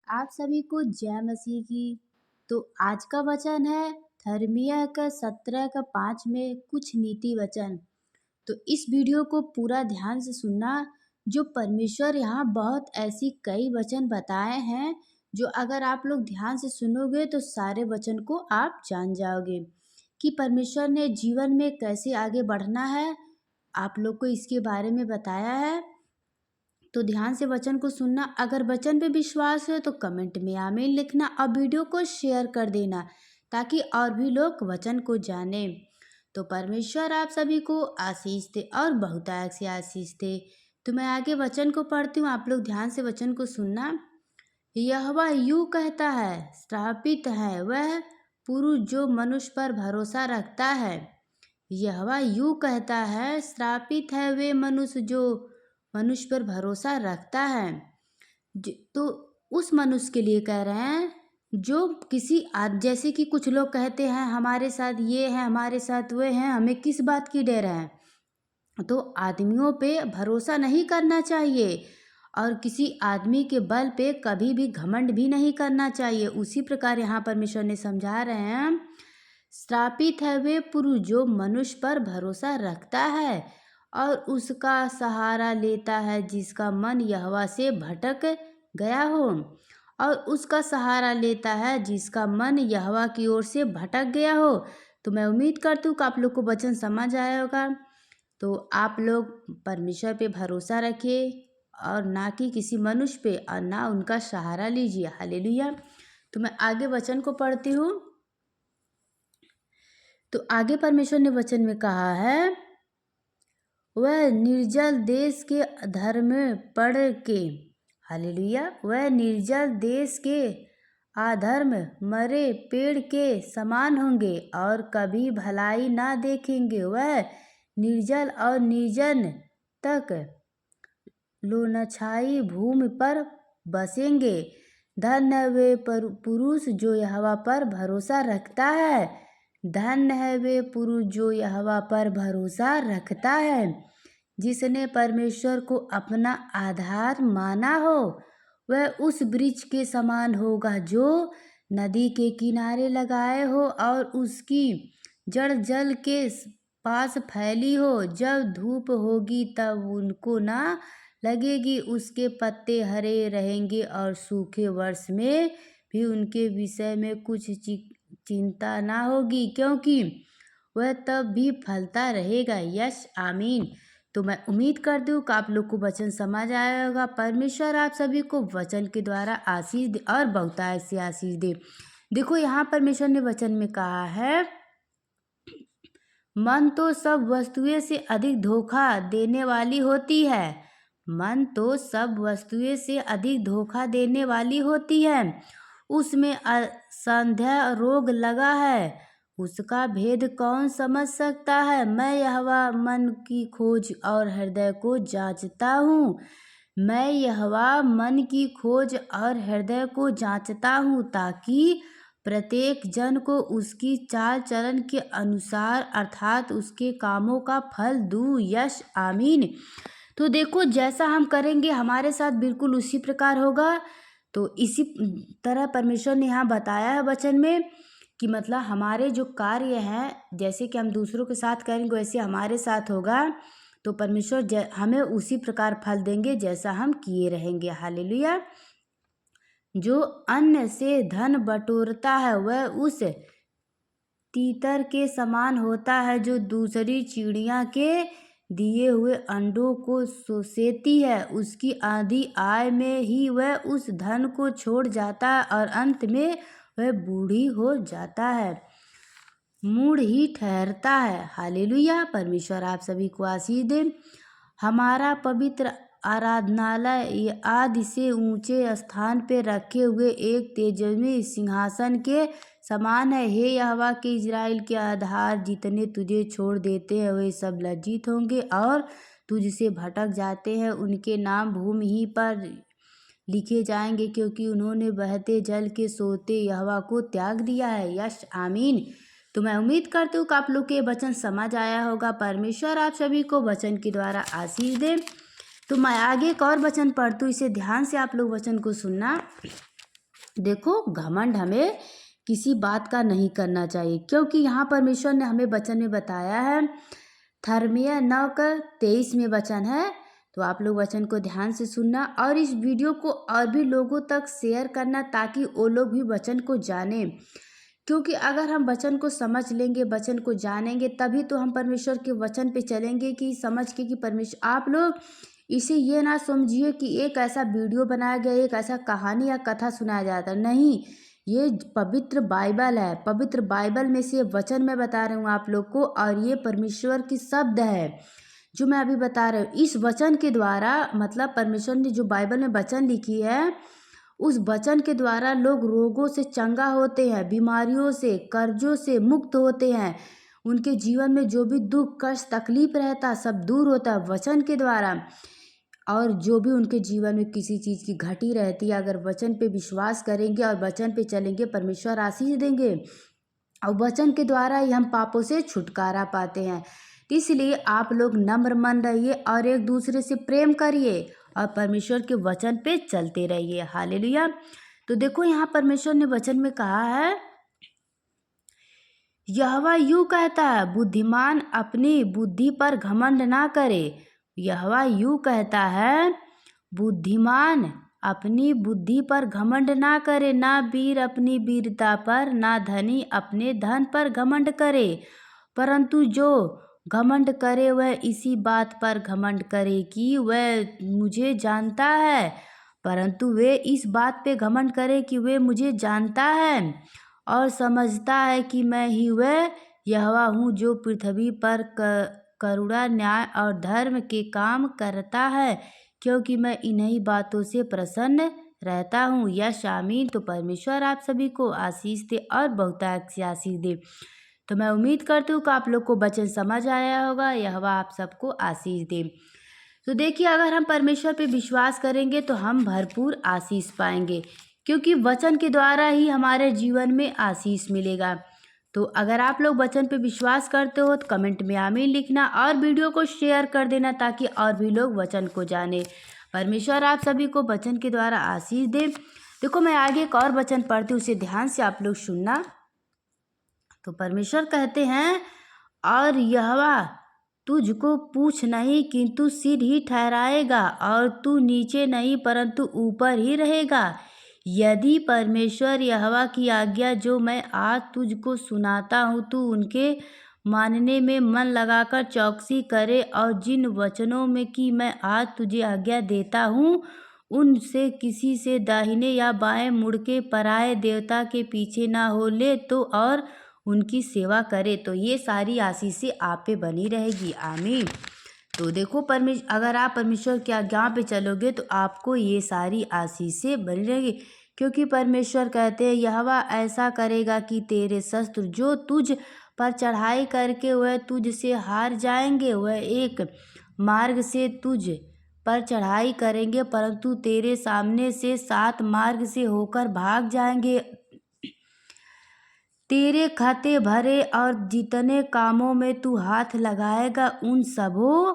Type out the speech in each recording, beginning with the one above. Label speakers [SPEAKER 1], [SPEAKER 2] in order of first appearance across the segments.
[SPEAKER 1] आप सभी को जय मसीह की। तो आज का वचन है धर्मिया का 17 का 5 में कुछ नीति वचन। तो इस वीडियो को पूरा ध्यान से सुनना। जो परमेश्वर यहाँ बहुत ऐसी कई वचन बताए हैं जो अगर आप लोग ध्यान से सुनोगे तो सारे वचन को आप जान जाओगे कि परमेश्वर ने जीवन में कैसे आगे बढ़ना है। आप लोग को इसके बारे में बताया है। तो ध्यान से वचन को सुनना। अगर वचन पे विश्वास है तो कमेंट में आमीन लिखना और वीडियो को शेयर कर देना ताकि और भी लोग वचन को जाने। तो परमेश्वर आप सभी को आशीष दे और बहुतायत से आशीष दे। तो मैं आगे वचन को पढ़ती हूँ, आप लोग ध्यान से वचन को सुनना। यहोवा यूँ कहता है, श्रापित है वह पुरुष जो मनुष्य पर भरोसा रखता है। यहोवा यूँ कहता है, श्रापित है वे मनुष्य जो मनुष्य पर भरोसा रखता है। तो उस मनुष्य के लिए कह रहे हैं जो किसी जैसे कि कुछ लोग कहते हैं हमारे साथ ये है, हमारे साथ वो है, हमें किस बात की डर है। तो आदमियों पे भरोसा नहीं करना चाहिए और किसी आदमी के बल पे कभी भी घमंड भी नहीं करना चाहिए। उसी प्रकार यहाँ परमेश्वर ने समझा रहे हैं, श्रापित है वे पुरुष जो मनुष्य पर भरोसा रखता है और उसका सहारा लेता है जिसका मन यहोवा से भटक गया हो। और उसका सहारा लेता है जिसका मन यहोवा की ओर से भटक गया हो। तो मैं उम्मीद करती हूँ कि आप लोग को वचन समझ आया होगा। तो आप लोग परमेश्वर पे भरोसा रखिए और ना कि किसी मनुष्य पे, और ना उनका सहारा लीजिए। हालेलुया। तो मैं आगे वचन को पढ़ती हूँ। तो आगे परमेश्वर ने वचन में कहा है, वह निर्जल देश के अधर्म में पड़ के, हालेलुया, वह निर्जल देश के अधर्म मरे पेड़ के समान होंगे और कभी भलाई ना देखेंगे। वह निर्जल और निर्जन तक लोनछाई भूमि पर बसेंगे। धन्य है वे पुरुष जो यहोवा पर भरोसा रखता है। धन्य है वे पुरुष जो यहोवा पर भरोसा रखता है, जिसने परमेश्वर को अपना आधार माना हो। वह उस वृक्ष के समान होगा जो नदी के किनारे लगाए हो और उसकी जड़ जल के पास फैली हो। जब धूप होगी तब उनको ना लगेगी, उसके पत्ते हरे रहेंगे और सूखे वर्ष में भी उनके विषय में कुछ चिंता ना होगी, क्योंकि वह तब भी फलता रहेगा। यस आमीन। तो मैं उम्मीद करती हूँ कि आप लोग को वचन समझ आया होगा। परमेश्वर आप सभी को वचन के द्वारा आशीष दे और बहुतायत से आशीष दे। देखो यहाँ परमेश्वर ने वचन में कहा है, मन तो सब वस्तुएं से अधिक धोखा देने वाली होती है। मन तो सब वस्तुएं से अधिक धोखा देने वाली होती है। उसमें असंदेह रोग लगा है, उसका भेद कौन समझ सकता है। मैं यहोवा मन की खोज और हृदय को जांचता हूँ। मैं यहोवा मन की खोज और हृदय को जांचता हूँ ताकि प्रत्येक जन को उसकी चाल चलन के अनुसार अर्थात उसके कामों का फल दूँ। यश आमीन। तो देखो जैसा हम करेंगे हमारे साथ बिल्कुल उसी प्रकार होगा। तो इसी तरह परमेश्वर ने यहाँ बताया है वचन में कि मतलब हमारे जो कार्य हैं जैसे कि हम दूसरों के साथ करेंगे वैसे हमारे साथ होगा। तो परमेश्वर हमें उसी प्रकार फल देंगे जैसा हम किए रहेंगे। हालेलुया। जो अन्न से धन बटोरता है वह उस तीतर के समान होता है जो दूसरी चिड़िया के दिए हुए अंडों को सोसेती है। उसकी आधी आय में ही वह उस धन को छोड़ जाता है और अंत में वह बूढ़ी हो जाता है, मूढ़ ही ठहरता है। हालेलुया। परमेश्वर आप सभी को आशीष दे। हमारा पवित्र आराधनालय आदि से ऊंचे स्थान पे रखे हुए एक तेजस्वी सिंहासन के समान है। हे यहोवा के इज़राइल के आधार, जितने तुझे छोड़ देते हैं वे सब लज्जित होंगे और तुझसे भटक जाते हैं। उनके नाम भूमि ही पर लिखे जाएंगे क्योंकि उन्होंने बहते जल के सोते यहोवा को त्याग दिया है। यश आमीन। तो मैं उम्मीद करती हूँ कि आप लोग के वचन समझ आया होगा। परमेश्वर आप सभी को वचन के द्वारा आशीष दे। तो मैं आगे एक और वचन पढ़ती हूँ, इसे ध्यान से आप लोग वचन को सुनना। देखो, घमंड हमें किसी बात का नहीं करना चाहिए, क्योंकि यहाँ परमेश्वर ने हमें वचन में बताया है। धर्मिया 9:23 में वचन है। तो आप लोग वचन को ध्यान से सुनना और इस वीडियो को और भी लोगों तक शेयर करना, ताकि वो लोग भी वचन को जाने। क्योंकि अगर हम वचन को समझ लेंगे, वचन को जानेंगे, तभी तो हम परमेश्वर के वचन पे चलेंगे, कि समझ के कि परमेश्वर। आप लोग इसे ये ना समझिए कि एक ऐसा वीडियो बनाया गया, एक ऐसा कहानी या कथा सुनाया जाता है। नहीं, ये पवित्र बाइबल है। पवित्र बाइबल में से वचन मैं बता रही हूँ आप लोग को, और ये परमेश्वर की शब्द है जो मैं अभी बता रही हूँ। इस वचन के द्वारा, मतलब परमेश्वर ने जो बाइबल में वचन लिखी है, उस वचन के द्वारा लोग रोगों से चंगा होते हैं, बीमारियों से, कर्जों से मुक्त होते हैं। उनके जीवन में जो भी दुख कष्ट तकलीफ रहता, सब दूर होता है वचन के द्वारा। और जो भी उनके जीवन में किसी चीज़ की घटी रहती है, अगर वचन पे विश्वास करेंगे और वचन पे चलेंगे, परमेश्वर आशीष देंगे। और वचन के द्वारा ही हम पापों से छुटकारा पाते हैं। इसलिए आप लोग नम्र मन रहिए और एक दूसरे से प्रेम करिए और परमेश्वर के वचन पे चलते रहिए। हालेलुया। तो देखो, यहाँ परमेश्वर ने वचन में कहा है, यहोवा यूं कहता है, बुद्धिमान अपनी बुद्धि पर घमंड ना करे। यहोवा यूं कहता है, बुद्धिमान अपनी बुद्धि पर घमंड ना करे, ना वीर अपनी वीरता पर, ना धनी अपने धन पर घमंड करे। परंतु जो घमंड करे वह इसी बात पर घमंड करे कि वह मुझे जानता है। परंतु वे इस बात पे घमंड करे कि वे मुझे जानता है और समझता है कि मैं ही वह यहोवा हूँ, जो पृथ्वी पर करुणा न्याय और धर्म के काम करता है, क्योंकि मैं इन्हीं बातों से प्रसन्न रहता हूँ। यश आमीन। तो परमेश्वर आप सभी को आशीष दे और बहुतायत से आशीष दे। तो मैं उम्मीद करती हूँ कि आप लोग को वचन समझ आया होगा। यहोवा आप सबको आशीष दे। तो देखिए, अगर हम परमेश्वर पे विश्वास करेंगे तो हम भरपूर आशीष पाएंगे, क्योंकि वचन के द्वारा ही हमारे जीवन में आशीष मिलेगा। तो अगर आप लोग वचन पे विश्वास करते हो तो कमेंट में आमीन लिखना और वीडियो को शेयर कर देना, ताकि और भी लोग वचन को जाने। परमेश्वर आप सभी को वचन के द्वारा आशीष दे। देखो, मैं आगे एक और वचन पढ़ती हूँ, उसे ध्यान से आप लोग सुनना। तो परमेश्वर कहते हैं, और यहोवा तुझको पूछ नहीं किंतु सिर ही ठहराएगा, और तू नीचे नहीं परंतु ऊपर ही रहेगा। यदि परमेश्वर यहोवा की आज्ञा जो मैं आज तुझको सुनाता हूँ, तू उनके मानने में मन लगाकर चौकसी करे, और जिन वचनों में कि मैं आज तुझे आज्ञा देता हूँ, उनसे किसी से दाहिने या बाएं मुड़ के पराये देवता के पीछे ना हो ले, तो और उनकी सेवा करे, तो ये सारी आशीषें आप पे बनी रहेगी। आमीन। तो देखो, अगर आप परमेश्वर की आज्ञा पे चलोगे तो आपको ये सारी आशीषें बनी रहेगी, क्योंकि परमेश्वर कहते हैं, यहोवा ऐसा करेगा कि तेरे शत्रु जो तुझ पर चढ़ाई करके वह तुझ से हार जाएंगे। वह एक मार्ग से तुझ पर चढ़ाई करेंगे, परंतु तेरे सामने से 7 मार्ग से होकर भाग जाएंगे। तेरे खाते भरे और जितने कामों में तू हाथ लगाएगा, उन सबों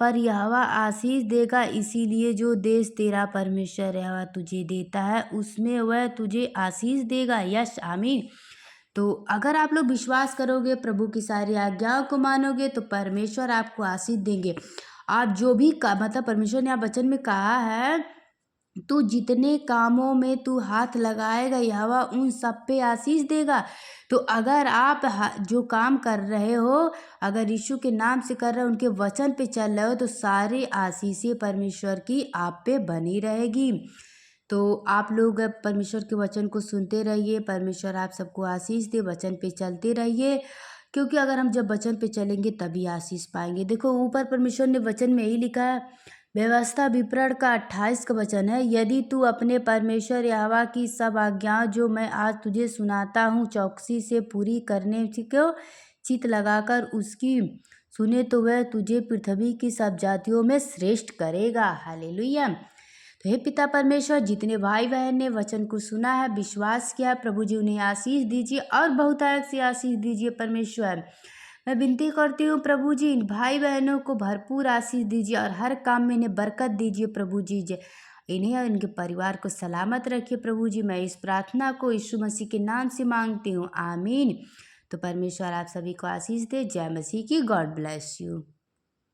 [SPEAKER 1] पर यहोवा आशीष देगा। इसीलिए जो देश तेरा परमेश्वर यहोवा तुझे देता है, उसमें वह तुझे आशीष देगा। यस आमीन। तो अगर आप लोग विश्वास करोगे, प्रभु की सारी आज्ञाओं को मानोगे, तो परमेश्वर आपको आशीष देंगे। आप जो भी मतलब परमेश्वर ने आप वचन में कहा है, तू जितने कामों में तू हाथ लगाएगा, यहोवा उन सब पे आशीष देगा। तो अगर आप जो काम कर रहे हो, अगर यीशु के नाम से कर रहे हो, उनके वचन पे चल रहे हो, तो सारी आशीषें परमेश्वर की आप पे बनी रहेगी। तो आप लोग परमेश्वर के वचन को सुनते रहिए। परमेश्वर आप सबको आशीष दे। वचन पे चलते रहिए, क्योंकि अगर हम जब वचन पे चलेंगे तभी आशीष पाएंगे। देखो, ऊपर परमेश्वर ने वचन में यही लिखा है, व्यवस्था विवरण का 28 का वचन है, यदि तू अपने परमेश्वर यहोवा की सब आज्ञाओं जो मैं आज तुझे सुनाता हूँ चौकसी से पूरी करने को चित लगाकर उसकी सुने, तो वह तुझे पृथ्वी की सब जातियों में श्रेष्ठ करेगा। हालेलुया। तो हे पिता परमेश्वर, जितने भाई बहन ने वचन को सुना है, विश्वास किया है, प्रभु जी उन्हें आशीष दीजिए और बहुतायत से आशीष दीजिए। परमेश्वर, मैं विनती करती हूँ प्रभु जी, इन भाई बहनों को भरपूर आशीष दीजिए और हर काम में इन्हें बरकत दीजिए। प्रभु जी इन्हें और इनके परिवार को सलामत रखिए प्रभु जी। मैं इस प्रार्थना को यीशु मसीह के नाम से मांगती हूँ, आमीन। तो परमेश्वर आप सभी को आशीष दे। जय मसीह की। God bless you.